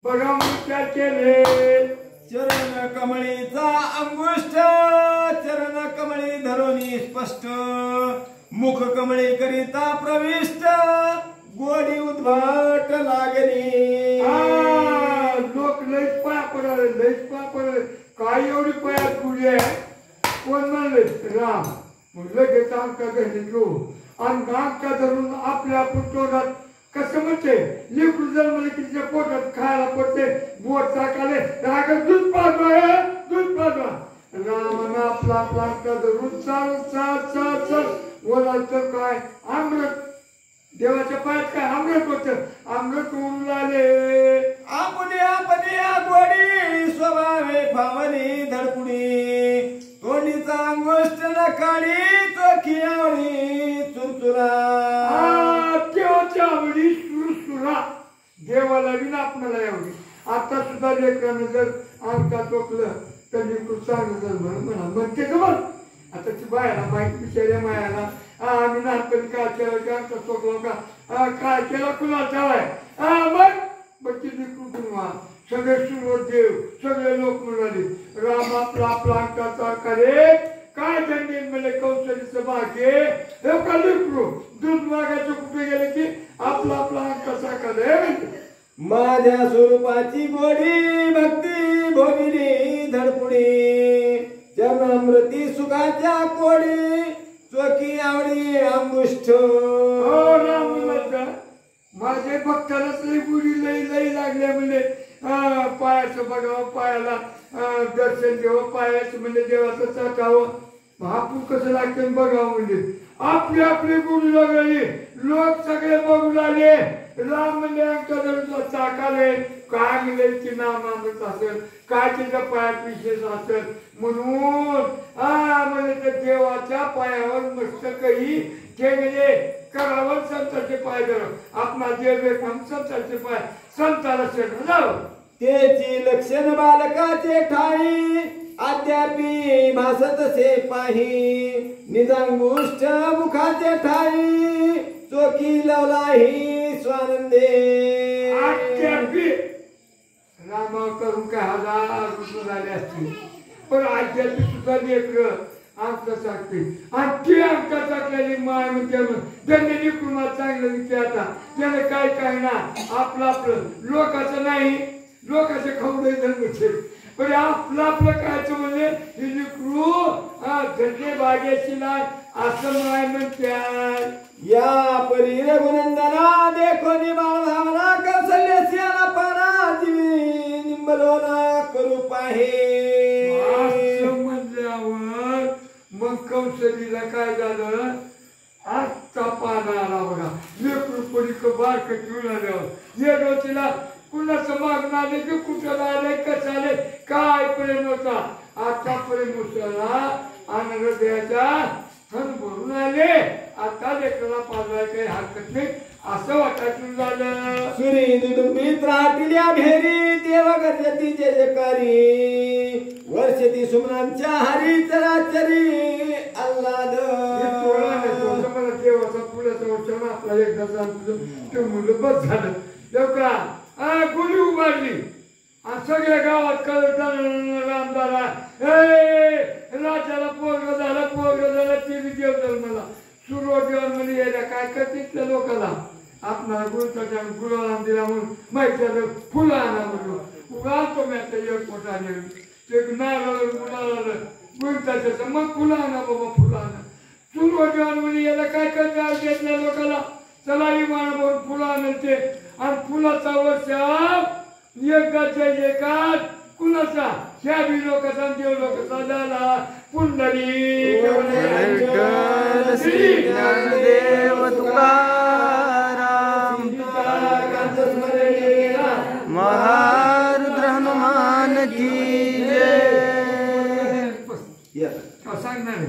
बघा काय केले चरण कमळीचा अंगुष्ठ चरण कमळी धरोनी स्पष्ट मुख कमळी करिता प्रविष्ट गोडी उद्भट लागली लोक लईच पाया पडाले काय एवढी पायात गुढी आहे कोण म्हणले राम मग लगेच आमका घरी घेऊ आणि आमका धरून आपल्या तोंडात कसं म्हणते लिकू जन्मले की तिच्या पोटात खायला पडते बोट टाकाले राग दूध पाजवा रामानं आपला आपला धरून चाल बोलाल तर काय अमृत देवाच्या पायात काय अमृत होत अमृत उडून आले आपण गोडी स्वभावे फावली धडपुडी तोंडीचा अंगुष्ठ नकाळी चोखियावरी चुरचुरा देवाच्या आवडी सुरसुरा देवाला विना आपल्याला एवढी आता सुद्धा लेकरानं जर आमचा चोकलं तर लेकरू चांगलं जर म्हणा म्हणते का बघ आता ती बायाला माहिती विचारल्या मायाला आम्ही लहानपणी काय केलं की आमचा चोकला का काय केला कुणा ठेवाय बघ ती लेकरू कुणवा सगळे सुरवत देव सगळे लोक म्हणाले राम आपला अंकाचा करे काय जंगल मध्ये कौशलीचं भाग्य हे का लेकरू दूध मागायचं कुठे गेले की आपला अंकाचा करे माझ्या स्वरूपाची गोडी भक्ती भोगिली धडपुडी जन्मृती सुखाच्या कोडी चोखी आवडी अंगुष्ठ माझे भक्तालाच लई गुढी लई लागल्या म्हणजे पायाचं बघावं पायाला दर्शन द्यावं पायाचं म्हणजे देवाचं चाकावं महापूर कसं लागतं बघावं म्हणजे आपली गुढी लागली लोक सगळे बघू लागले राम म्हणजे अंका चाकाले काय मिळेल की नाम अमृत असेल काय तिच्या पायात विशेष असेल म्हणून म्हणजे त्या देवाच्या पायावर मस्तकही ठेवले करावं संतांचे पाय धरावं आपला देव संतांचे पाय संताला शेण जावं त्याची लक्षण बालकाचे ठाई अद्यापी भासत से पाही निजांगुष्ठ मुखाचे ठाई चोखी लावलाही स्वानंदे अद्यापी रामा करून काय हजार रुपये झाले असतील पण अद्यापी सुद्धा लेकरं आमचं सांगते आणि ती आमचा टाकलेली माय म्हणजे त्यांनी निकुणा चांगलं विचार आता त्याने काय ना आपलं लोकांचं नाही लोकांचे खाऊ धर्मचे पण आपलं कायचं म्हणजे हे निकरू धन्य बागेची लाय असं माय म्हणतात या परी रघुनंदना देखो निबाळ भावना कौशल्यस्याला पाना जीवी निंबलोना करू पाहे म्हणल्यावर मग कौशलीला काय झालं आजचा पाना आला बघा लेकरू परी बारक घेऊन आल्यावर ये डोतीला कुणाचं मागणं आले की कुठं आले कसं आले काय प्रेम होता आता प्रेम होता आणि हृदयाचा थन भरून आले आता लेकराला पाजवाय काही हरकत नाही असं वाटायचं झालं सुरी दुदुंबित राहतील्या भेरी देव गरजती जयकारी वर्षती सुमनांच्या हरी चराचरी आल्हाद मला देवाचा पुढ्याचा वर्ष आपला एकदा सांगतो ते मुलं बस झालं देवका गुढी उभारली आणि सगळ्या गावात कळत राम झाला राजाला पोरग झालं ते देव झालं मला सुरुवात देवान म्हणजे यायला काय करते त्या लोकांना आपणाला गुरुचा गुरुला दिला म्हणून माहिती झालं फुलं आणा म्हणून उगालतो मी आता एअरपोर्ट आले ते नारळ गुलाला गुरुताच्या मग फुलं आणा बाबा फुलं आणा सुरुवात देवान म्हणजे याला काय करते घेतल्या लोकांना चला विमान म्हणून फुलं आणायचे आणि फुलाचा वर्ष एकदाच्या एकात कुणाचा ह्या बी लोकांचा देव लोकांचा झाला पुंडली श्री ज्ञानदेव तुकाराम महारुद्र हनुमान की जय सांगणार